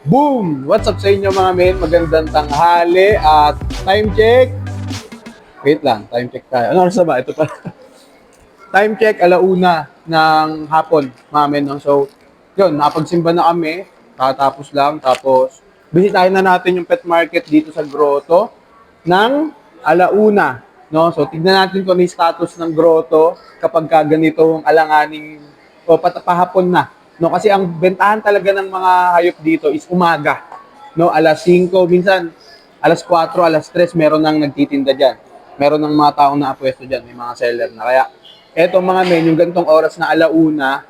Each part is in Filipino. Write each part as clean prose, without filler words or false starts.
Boom! What's up sa inyo mga men? Magandang tanghali at time check. Wait lang, time check tayo. Ano oras na ba? Ito pa. Time check, 1:00 ng hapon mga men. No? So, yun, napagsimba na kami. Tatapos lang. Tapos, bisitahin na natin yung pet market dito sa Grotto ng 1:00. No? So, tignan natin kung ano yung status ng Grotto kapag ganitong alanganing o pahapon na. No, kasi ang bentahan talaga ng mga hayop dito is umaga. No, alas 5, minsan alas 4, alas 3 meron nang nagtitinda diyan. Meron ng mga taong nakapwesto diyan, may mga seller na. Kaya eto mga men, yung gantong oras na 1:00,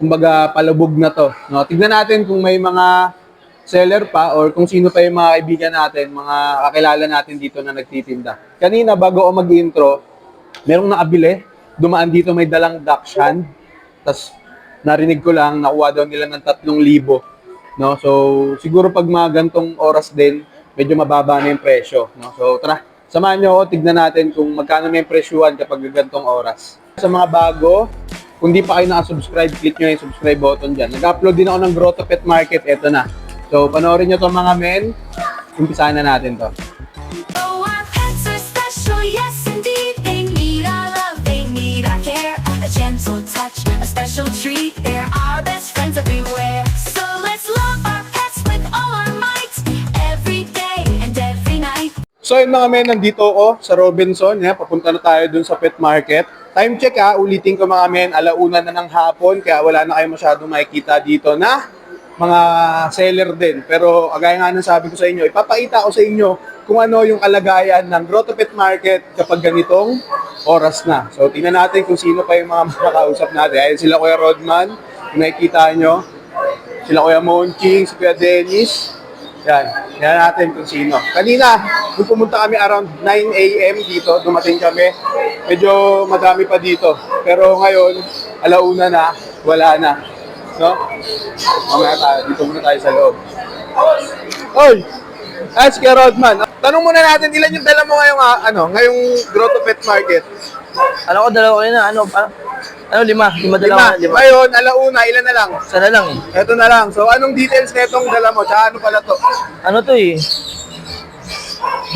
kumbaga palubog na to. No, tignan natin kung may mga seller pa or kung sino pa yung mga kaibigan natin, mga kakilala natin dito na nagtitinda. Kanina bago ako mag-intro, merong nakabili, dumaan dito may dalang Dachshund. Tas narinig ko lang, nakuha daw nila ng 3,000. No? So, siguro pag mga gantong oras din, medyo mababa na yung presyo. No? So, tara, samahan nyo ako, tignan natin kung magkano na yung presyuhan kapag gantong oras. Sa mga bago, kung di pa kayo nakasubscribe, click nyo yung subscribe button dyan. Nag-upload din ako ng Grotto Pet Market, eto na. So, panoorin nyo to mga men. Umpisahan na natin to. Oh, our pets are special, yes indeed. They need our love, they need our care. A gentle touch, a special treat. They're our best friends everywhere. So let's love our pets with all our might, every day and every night. So yun mga men, nandito ako sa Robinson. Papunta na tayo dun sa pet market. Time check ulitin ko mga men, 1:00 na ng hapon. Kaya wala na kayo masyadong makikita dito na mga seller din. Pero agaya nga ng sabi ko sa inyo, ipapakita ko sa inyo kung ano yung kalagayan ng Grotto Pet Market kapag ganitong oras na. So tingnan natin kung sino pa yung mga makakausap natin. Ayun sila Kuya Rodman, kung nakikita nyo. Sila Kuya Monching, si Kuya Dennis. Yan natin kung sino. Kanina, nung pumunta kami around 9 a.m. dito, dumating kami. Medyo madami pa dito. Pero ngayon, 1:00 na, wala na. No? Mamaya tayo, dito muna tayo sa loob. Oy! Si Kuya Rodman. Tanong muna natin, ilan yung dala mo ngayong Grotto Pet Market? Ano ko, dalawa ko yun na, lima dalawa. Lima. Ngayon, 1:00, ilan na lang? Sana lang eh. Ito na lang. So, anong details na itong dala mo? Tsaka ano pala to? Ano to eh?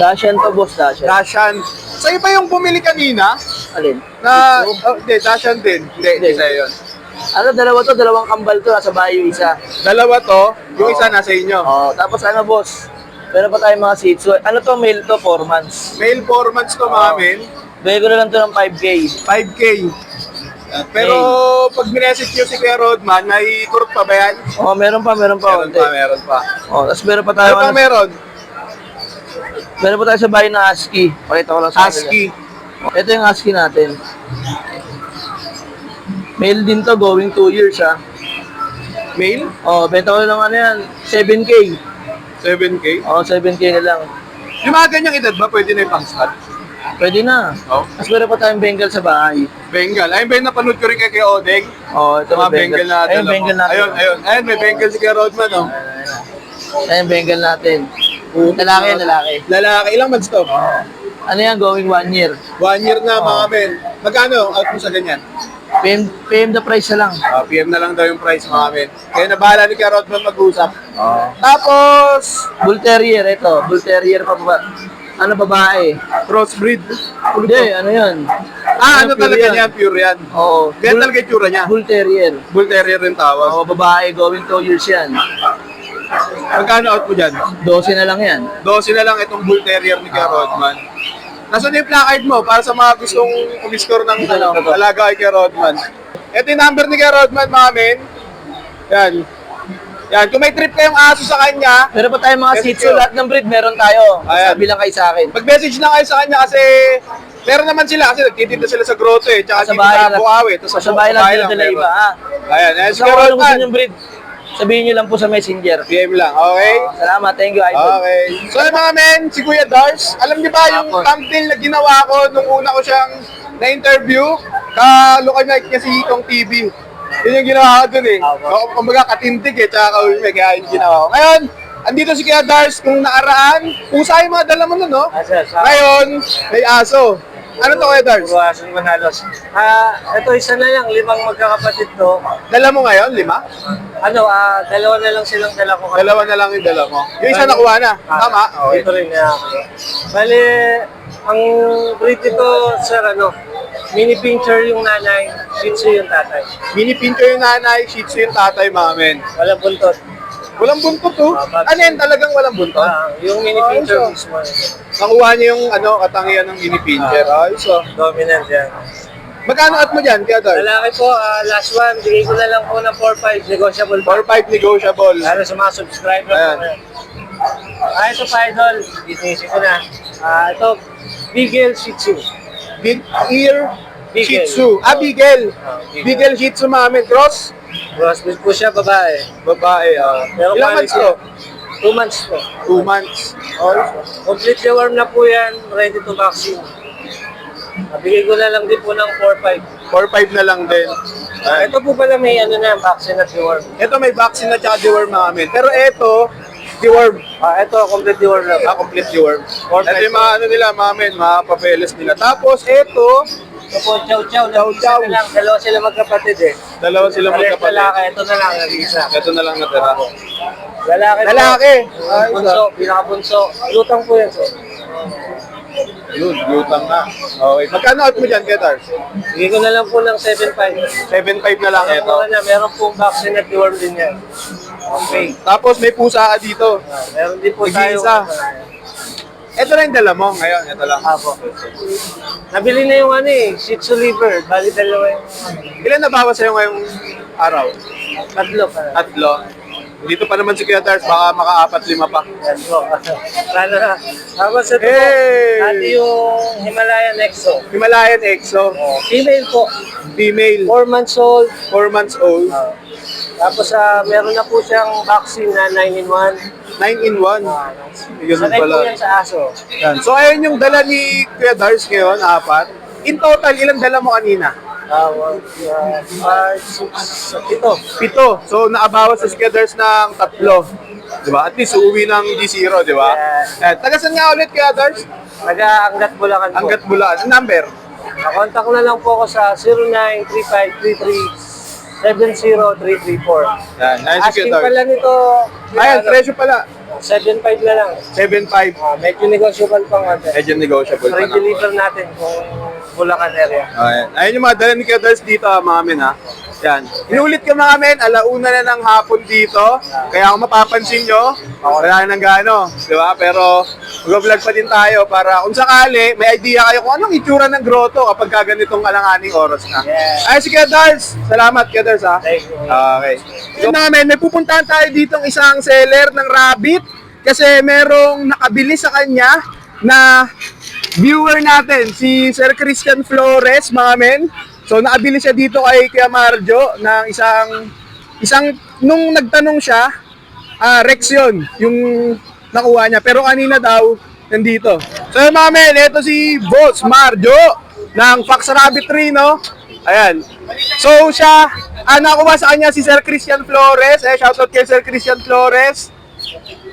Dashan to, boss, Dashan. Dashan. Sa'yo pa yung bumili kanina? Alin? Hindi, Dashan din. Hindi, sa'yo yun. Ano, dalawa to, dalawang kambal to, nasa bahay yung isa. Dalawa to, yung Oo. isa nasa inyo. Tapos ano, boss? Meron pa tayong mga seats. So, ano to, male to, 4 months. Male 4 months to, mga men. Bigay ko na lang to ng 5K. 5K. Pero pag minessage nyo si Kuya Rodman, may kurot pa ba yan? Meron pa. Meron pa. Tapos meron pa tayo, Ano pa meron? meron pa tayo sa bahay na husky. Pakita ko lang sa Husky. kanila. Ito yung husky natin. Male din to, going 2 years Male? Benta ko lang ano yan, 7K. 7K. 7K na lang. Yung mga ganyang edad ba, pwede na yung pang-stud? Pwede na. Oh. Tapos meron pa tayong Bengal sa bahay. Bengal. Ayun ba yung napanood ko rin kay Kuya Odeng? Ito Mga Bengal na Ayun, Bengal natin. Ayun, may Bengal si Kuya Rodman, oh. Ayun, Bengal natin. Lalaki. Lalaki. Ilang months to? Ano yan, going 1 year. 1 year na, mga men. Magkano out mo sa ganyan? PM the price na lang. PM na lang daw yung price, mga men. Kaya nabahala ni Kuya Rodman mag-usap. Tapos, Bull Terrier, ito. Bull Terrier pa ba? Ano, babae? crossbreed. Hindi, ano yan? Ano pure talaga yan. niya? Pure yan. Oo. Ganyan talaga yung tsura niya. Bull Terrier. Bull Terrier rin tawag. Babae, going 2 years yan. Magkano out mo dyan? 12 na lang yan. 12 na lang itong Bull Terrier ni Kuya Rodman. Nasaan yung placard mo para sa mga gustong umiscore ng alaga kay Kuya Rodman? Ito yung number ni Kuya Rodman, mga men. Yan. Kung may trip kayong aso sa kanya, Meron pa tayong mga Yes, Shih Tzu, sir. lahat ng breed meron tayo. Ayan. Sabi lang kayo sa akin. mag-message lang kayo sa kanya kasi meron naman sila kasi nagtitinda sila sa grotto tsaka Sa dito bahay sa lang. Bukawi. Tapos Sa bahay lang dinadala meron. iba, Ayan, si Sa Kuya kung ano gusto Rodman. nyo breed, sabihin nyo lang po sa messenger. PM lang, okay? Salamat, thank you, Idol. Okay. So mga men, si Kuya Dars, alam niyo ba yung Tapos. thumbnail na ginawa ko nung una ko siyang na-interview? Ka-lookalike niya si Kong TV. Yun yung ginawa ko dun eh. Kumbaga katindig tsaka kaulme, kaya yung ginawa ko. Ngayon, andito si Kuya Dars kung nakaraan. Pusa yung mga dala mo nun, no? Sir. Ngayon, may aso. Ano to, Kuya Dars? Iwasan man halos. Ito isa na lang, 5 magkakapatid to. Dala mo ngayon, 5? Dalawa na lang silang dala ko. Dalawa na lang yung dala mo. Yung isa nakuha na. Tama? Okay. Ito rin na. Bali, ang breed ito, sir, mini pincher yung nanay, Shih Tzu yung tatay. Mini pincher yung nanay, Shih Tzu yung tatay, mga men. Walang buntot. Walang buntot to. Ano yan, talagang walang buntot? Yung mini pincher mismo. Nakuha niya yung katangian ng mini pincher. Ayos oh. Dominant yan. Magkano at mo dyan, Kuya Dars? Lalaki po, last one, bigay ko na lang po ng 4-5, negotiable pa. 4-5 negotiable. Lalo sa mga subscriber Ayan. ko. Ito pa, idol. Inisip ko na. Ito, Beagle Shih Tzu. Big ear Shih Beagle. Tzu. Beagle. Beagle. Beagle Shih Tzu, mga men. Cross? Crossbreed po siya, babae. Babae. Pero Ilang months to? 2 months po. 2 months. Complete warm na po yan, ready to vaccine. Bigay ko na lang din po ng 4-5. 4-5 na lang din. Ito po pala may vaccine at deworm. Ito may vaccine na tsaka deworm, mga men. Pero ito, deworm. Ito, complete deworm na. Complete deworm. 4-5 Ito yung mga nila, mga men, mga papeles nila. Tapos ito, Ito po, chow-chow. Chow-chow. Na lang, dalawa sila magkapatid eh. dalawa sila Pares magkapatid. lalaki, ito na lang, nag-isa. Ito na lang natira. Lalaki. Lalaki. Bunso, pinaka-bunso. Lutang po yan. So. Yun, lutang na. Okay. Magkano out mo dyan, Ketars? Bigay ko na lang po ng 7.5. 7.5 na lang ito. Meron pong vaccine at deworm din yan. Okay. Tapos may pusa ka dito. Meron din po tayo. Nag-iisa. Ito na yung dala mo ngayon. Ito lang. Apo. Nabili na yung Shih Tzu liver. Bali dalawa yung Ilan na bawas sa'yo ngayong araw? tatlo pa. Tatlo. Dito pa naman si Ketars, baka maka-4-5 pa. Yes po. Lalo na. Tapos ito po. Hey! Dati yung Himalayan Exo. Himalayan Exo. Female po. Female. 4 months old. 4 months old. Tapos meron na po siyang vaccine na 9-in-1. 9-in-1. Yun Sanay po pala. yan sa aso. Yan. So ayun yung dala ni Kuya Dars ngayon, 4. In total, ilang dala mo kanina? 5, 6, 7. 7. So nakabawas sa Kuya Dars ng 3. Diba? At least uuwi ng D0, diba? Yeah. Taga saan nga ulit Kuya Dars? Taga-Angat Bulacan po. Hanggat Bulaan. Ang number? Contact na lang po ako sa 093533-70334. Yan. Ayun si Kuya Asking Dars. pala nito, Ayan, presyo pala. 7.5 na lang. 7.5. Medyo negotiable pang konti. Medyo negotiable pa Free na. deliver natin kung Bulacan area. Ayan. Ayun yung mga dala ni Kuya Dars dito, mga men, ha? Yan. Inulit ko mga men, alauna na ng hapon dito. Kaya kung mapapansin nyo, wala nang gaano. Di ba? Pero mag-vlog pa din tayo para kung sakali, may idea kayo kung anong itsura ng grotto kapag kaganitong alanganing oras na. Yeah. Ay, si Kuya Dars. Salamat, Kuya Dars, ha? Thank you. Okay. So mga men, may pupuntahan tayo dito ng isang seller ng rabbit kasi merong nakabili sa kanya na viewer natin, si Sir Christian Flores, mga men. So nakabili siya dito kay Kuya Marjo ng isang nung nagtanong siya, Rex yun, yung nakuha niya. Pero kanina daw, nandito. So yun, mga men, ito si Boss Marjo ng Fox Rabbit Tree, no? Ayan. So siya, nakuha sa kanya si Sir Christian Flores. Shoutout kay Sir Christian Flores.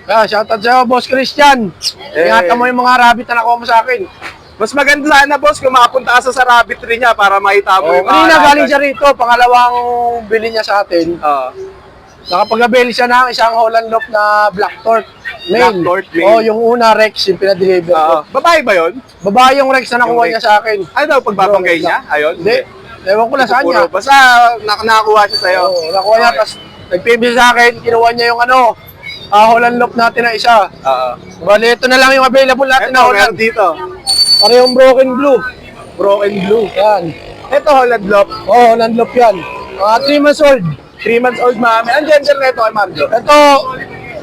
Shoutout sa'yo, Boss Christian. Ingatan mo yung mga rabbit na nakuha mo sa akin. Mas maganda sana, boss, kung makapunta ka sa rabbit tree niya para makita mo yung Kanina galing siya rito, pangalawang bili niya sa atin. Nakapag-abeli siya ng isang Holland Loop na Black Torque Black male. Torque male. Oh, yung una Rex, yung pinadeliver ko. Babae ba yun? Babae yung Rex na Yung nakuha Rex. niya sa akin. Ano daw, pagbabanggay niya? Ayun? Hindi. Ewan ko na saan niya. Basta nakakuha siya sa'yo. Oo, nakuha niya, tapos nag-PB sa akin, kinuha niya yung Holland Loop natin na isa. Bali, ito na lang yung available natin Ito, na meron Holland. dito. Parehong broken blue. Broken blue. Yan. Ito, Holland Loop. Oh, Holland Loop yan. 3 months old. 3 months old, mami. Ang gender na ito kay Marjo? Ito,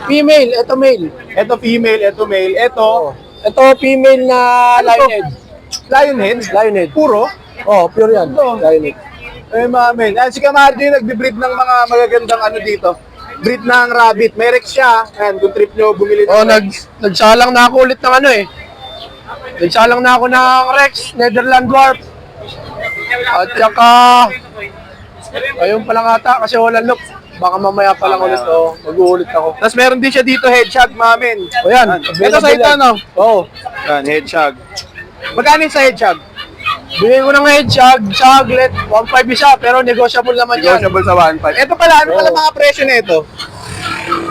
female. Ito male. Ito female, ito male. Ito, Ito female na Ano to? lionhead. lionhead. Lionhead. Puro. Oh, pure yan. Ito. Lionhead. Mami. Si Kamarjo yung nagbe-breed ng mga magagandang dito. Breed ng rabbit. May Rex siya. Ayan, kung trip nyo bumili ng Oh, Rex. nagsalang na ako ulit ng Nagsalang na ako ng Rex, Netherland Dwarf. At saka, ayun pa lang ata kasi Holland Loop. Baka mamaya pa lang ulit, mag-uulit ako. Tapos meron din siya dito hedgehog, mamin. O yan, Ito sa ito, ano? Oo. Yan, hedgehog. Magkano yung sa hedgehog? Bigay ko ng headshot, saglit, 1.5 isa, pero negotiable naman yan. Negotiable sa 1.5. Ito pala, ano pala Oo. mga presyo nito?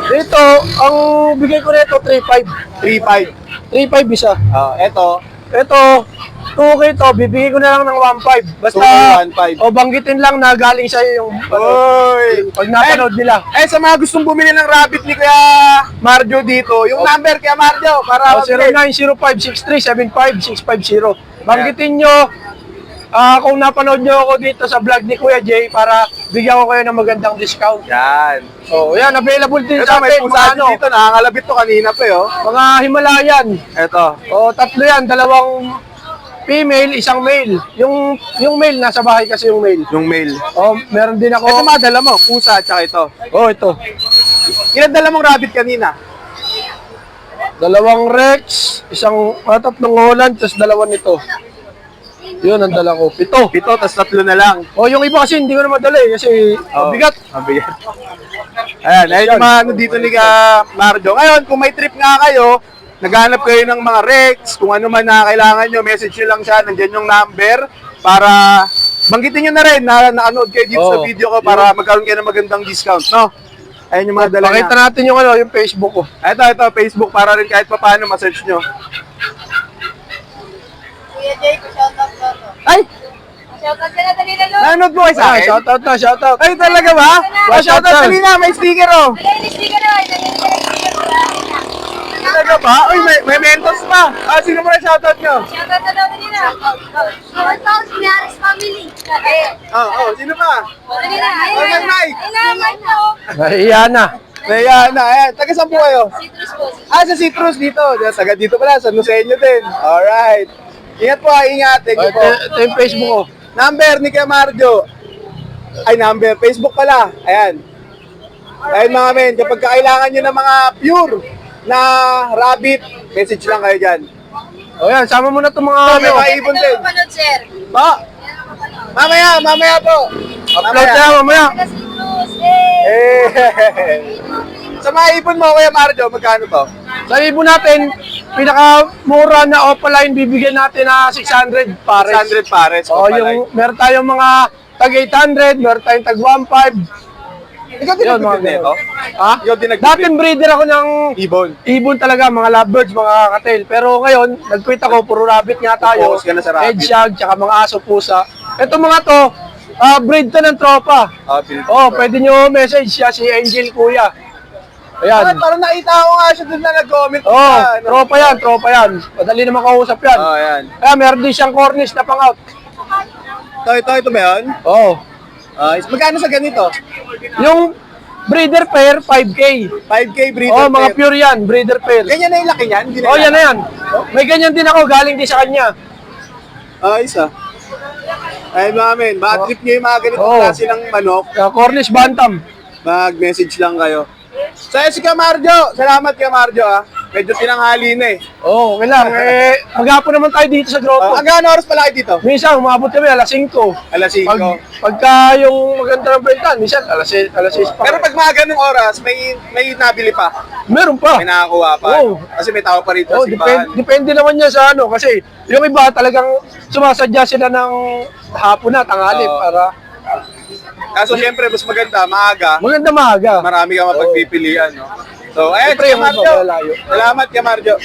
Dito, ang bigay ko nito 3.5. 3.5. 3.5 isa. Ito, Ito, 2K to, bibigay ko na lang ng 1.5. Basta, 1.5. o banggitin lang na galing sa'yo yung Oy! pag napanood nila. Sa mga gustong bumili ng rabbit ni Kuya Marjo dito, yung number Kuya Marjo, para O, 0905-6375-650. Banggitin nyo, kung napanood nyo ako dito sa vlog ni Kuya Jay para bigyan ko kayo ng magandang discount. Yan. So, yan, available din Ito, sa may atin. pusa Mga, ano, dito, nakakalabit to kanina pa mga Himalayan. Ito. O, tatlo yan, dalawang female, isang male. Yung male, nasa bahay kasi yung male. Yung mail. O, meron din ako. Ito mga dala mo, pusa, tsaka ito. Oh, ito. Ilan dala mong rabbit kanina? Dalawang Rex, tatlong Holland, tapos dalawa nito. Yun ang dala ko. 7. 7, tas 3 na lang. O, yung iba kasi hindi ko na madala eh, kasi mabigat. Mabigat. Ayan, ayun yung mga ano dito ni Kuya Marjo. Ngayon, kung may trip nga kayo, naghanap kayo ng mga Rex, kung ano man na kailangan nyo, message nyo lang siya, nandyan yung number, para banggitin nyo na rin na nakanood kayo dito sa Oo. video ko para magkaroon kayo ng magandang discount, no? Ayun yung mga dala Pakita niya. natin yung Facebook ko. Ito, Facebook, para rin kahit pa paano ma-search nyo. Kuya Jay, pa-shoutout ko to. Ay! Shoutout ka na, dali na, Lo. Nanood mo kayo sa akin? Shoutout na, shoutout. Ay, talaga ba? Shoutout Shoutout na. kanina, may sticker oh. Dali, listi ka na. Dali ka na. Talaga ba? Uy, may mentos pa. Sino mo na shoutout nyo? Shoutout na daw, dali na. Shoutout, Miaris Family. Sino pa? Dali na. Oh, Ayun na. Mike. Ayun na, Mike na, oh. Nahiya na. Ayan na, ayan. Taga saan po kayo? Citrus po. Sa Citrus dito. Taga dito pala, San Lucenio din. Alright. Ingat po, ingat. Thank you po. Ito yung Facebook ko. Number ni Kuya Marjo. Ay, number. Facebook pala. Ayan. Ayun mga men, kapag kailangan nyo ng mga pure na rabbit, message lang kayo dyan. O yan, sama mo na itong mga May mga ibon Ito din. na mapanood, sir. Po. Mamaya po. upload na mamaya. Taga Citrus. Eh. Sa mga ibon mo, Kuya Marjo, magkano to? Sa ibon natin, pinakamura na offline bibigyan natin na 600 pares. 600 pares. O yung meron tayong mga tag 800, meron tayong tag 1.5. Ikaw din Yun, mga nagpipid nito? Ha? Ikaw din nagpipid? Dating breeder ako ng Ibon. ibon talaga, mga lovebirds, mga kakatel. Pero ngayon, nag-quit ako, puro rabbit nga tayo. Focus ka na sa rabbit. Headshag, tsaka mga aso, pusa. Ito mga to, breed to ng tropa. Oh, pwede nyo message siya, si Angel Kuya. Ayan. Parang nakita ko nga siya dun na nag-comment. Oh, na, ano. tropa yan. Madali naman kausap yan. Oh, ayan. Kaya meron din siyang cornish na pang-out. Ito ba yun? Oh. Magkano sa ganito? Yung breeder pair, 5K. 5K breeder Oh, mga pair. pure yan, breeder pair. Ganyan na yung laki niyan? Hindi Oh, yan na yan. May ganyan din ako, galing din sa kanya. Ayos ah. Ay mga men, baka trip nyo yung mga ganitong Oo. klase ng manok, Cornish Bantam. mag-message lang kayo. So, si Kuya Marjo. Salamat Kuya Marjo ah. Medyo tinanghali na eh. Oh, okay lang. Maghapon naman tayo dito sa grotto. Hanggang oras pala kayo dito? Minsan, umabot kami alas 5. Alas 5. Pagka yung maganda ng benta, minsan alas 6 pa. Pero pag mga ganung oras, may nabili pa. meron pa. May nakakuha pa. Oo. Kasi may tao pa rito Oh, sa simbahan. depende naman yan sa ano. Kasi yung iba talagang sumasadya sila ng hapon na, tanghali, Oo. para Kaso syempre, mas maganda, maaga. maganda maaga. Marami kang mapagpipilian. No? So, ayan, Siyempre, Kuya yung Marjo. iba malalayo. Salamat, Kuya Marjo.